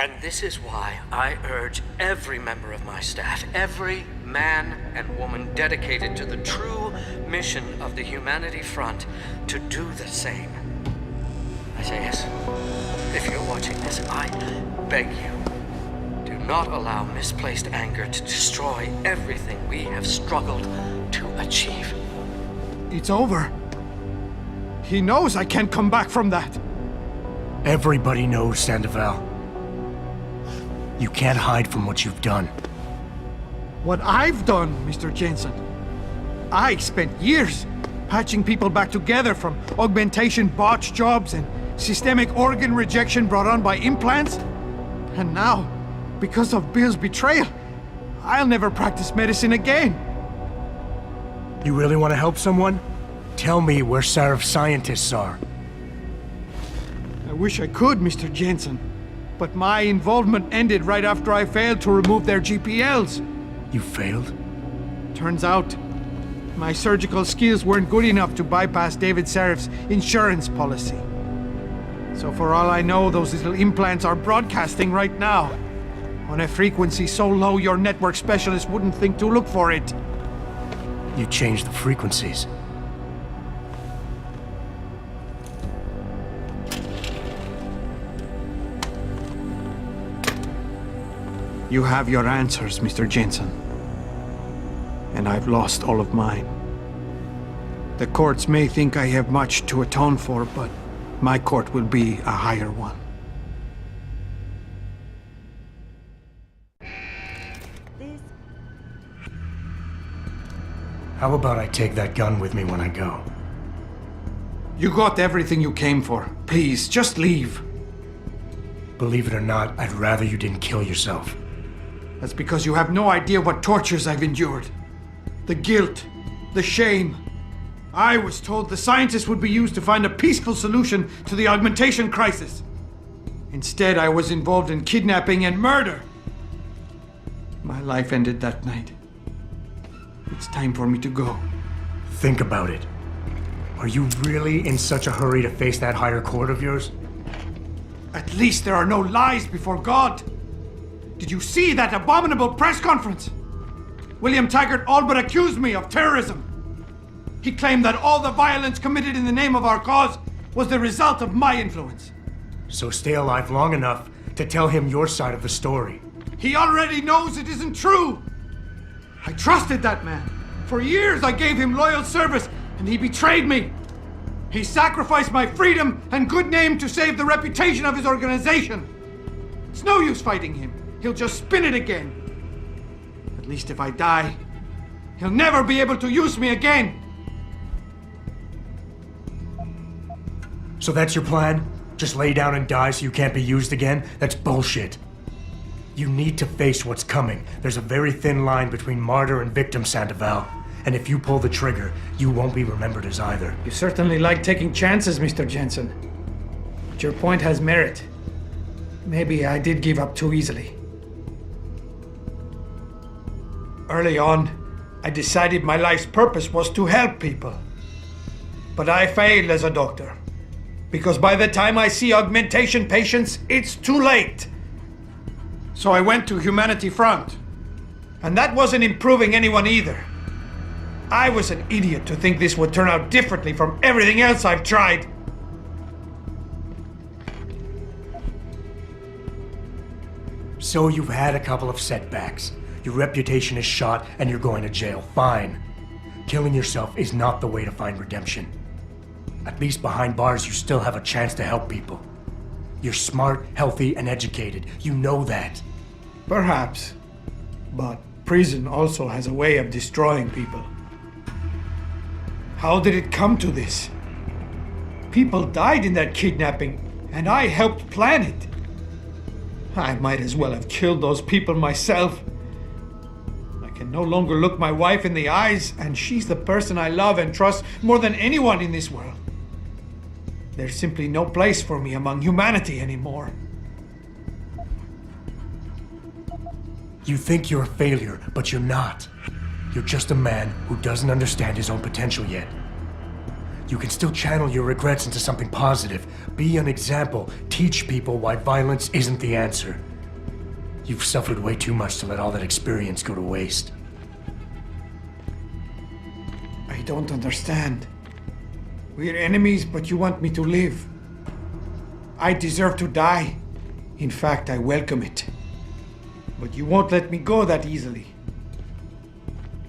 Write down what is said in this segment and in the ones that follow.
And this is why I urge every member of my staff, every man and woman dedicated to the true mission of the Humanity Front, to do the same. Isaias, if you're watching this, I beg you, do not allow misplaced anger to destroy everything we have struggled to achieve. It's over. He knows I can't come back from that. Everybody knows, Sandoval. You can't hide from what you've done. What I've done, Mr. Jensen. I spent years patching people back together from augmentation botch jobs and systemic organ rejection brought on by implants. And now, because of Bill's betrayal, I'll never practice medicine again. You really want to help someone? Tell me where Sarif's scientists are. I wish I could, Mr. Jensen. But my involvement ended right after I failed to remove their GPLs. You failed? Turns out, my surgical skills weren't good enough to bypass David Sarif's insurance policy. So for all I know, those little implants are broadcasting right now, on a frequency so low your network specialist wouldn't think to look for it. You changed the frequencies. You have your answers, Mr. Jensen. And I've lost all of mine. The courts may think I have much to atone for, but my court will be a higher one. How about I take that gun with me when I go? You got everything you came for. Please, just leave. Believe it or not, I'd rather you didn't kill yourself. That's because you have no idea what tortures I've endured. The guilt, the shame. I was told the scientists would be used to find a peaceful solution to the augmentation crisis. Instead, I was involved in kidnapping and murder. My life ended that night. It's time for me to go. Think about it. Are you really in such a hurry to face that higher court of yours? At least there are no lies before God. Did you see that abominable press conference? William Taggart all but accused me of terrorism. He claimed that all the violence committed in the name of our cause was the result of my influence. So stay alive long enough to tell him your side of the story. He already knows it isn't true. I trusted that man. For years I gave him loyal service, and he betrayed me. He sacrificed my freedom and good name to save the reputation of his organization. It's no use fighting him. He'll just spin it again. At least if I die, he'll never be able to use me again. So that's your plan? Just lay down and die so you can't be used again? That's bullshit. You need to face what's coming. There's a very thin line between martyr and victim, Sandoval. And if you pull the trigger, you won't be remembered as either. You certainly like taking chances, Mr. Jensen. But your point has merit. Maybe I did give up too easily. Early on, I decided my life's purpose was to help people. But I failed as a doctor. Because by the time I see augmentation patients, it's too late. So I went to Humanity Front. And that wasn't improving anyone either. I was an idiot to think this would turn out differently from everything else I've tried. So you've had a couple of setbacks. Your reputation is shot and you're going to jail. Fine. Killing yourself is not the way to find redemption. At least behind bars, you still have a chance to help people. You're smart, healthy, and educated. You know that. Perhaps. But prison also has a way of destroying people. How did it come to this? People died in that kidnapping, and I helped plan it. I might as well have killed those people myself. I can no longer look my wife in the eyes, and she's the person I love and trust more than anyone in this world. There's simply no place for me among humanity anymore. You think you're a failure, but you're not. You're just a man who doesn't understand his own potential yet. You can still channel your regrets into something positive. Be an example. Teach people why violence isn't the answer. You've suffered way too much to let all that experience go to waste. I don't understand. We're enemies, but you want me to live. I deserve to die. In fact, I welcome it. But you won't let me go that easily.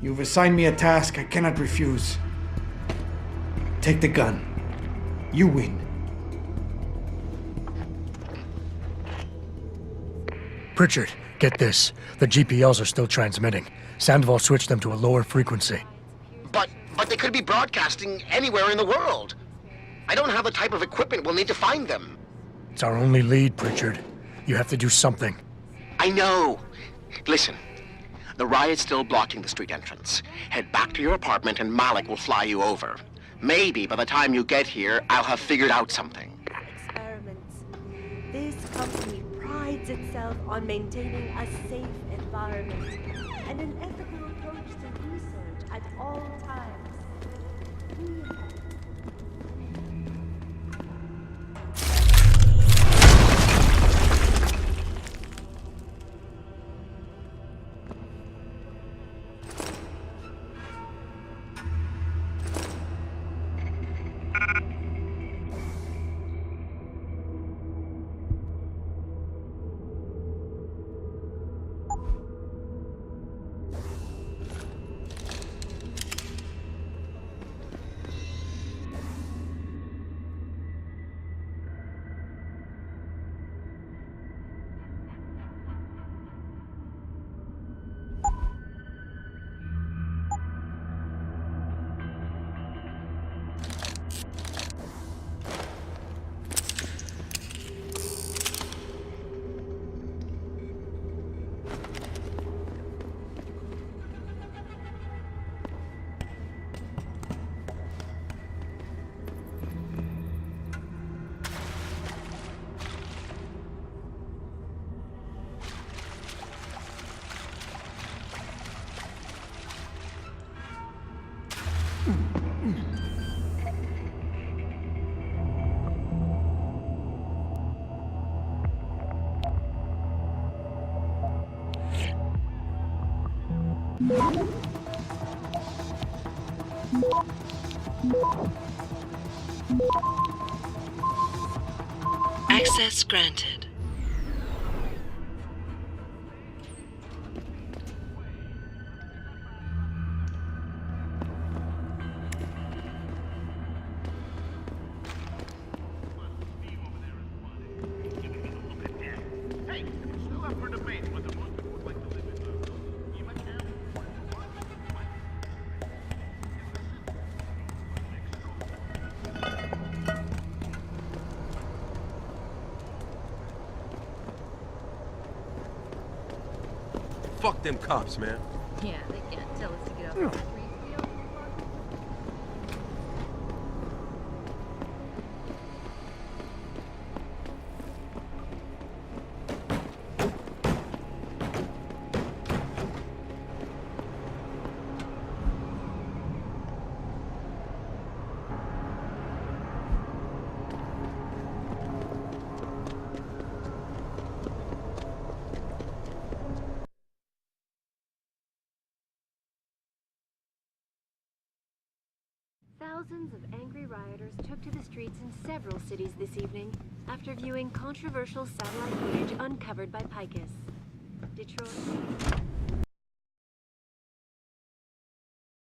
You've assigned me a task I cannot refuse. Take the gun. You win. Pritchard, get this. The GPLs are still transmitting. Sandoval switched them to a lower frequency. But they could be broadcasting anywhere in the world. I don't have the type of equipment we'll need to find them. It's our only lead, Pritchard. You have to do something. I know. Listen, the riot's still blocking the street entrance. Head back to your apartment and Malik will fly you over. Maybe by the time you get here, I'll have figured out something. Experiments. This company prides itself on maintaining a safe environment and an ethical approach to research at all times. Access granted. Fuck them cops, man. Yeah, they can't tell us to get off the street. Thousands of angry rioters took to the streets in several cities this evening after viewing controversial satellite footage uncovered by Picus. Detroit,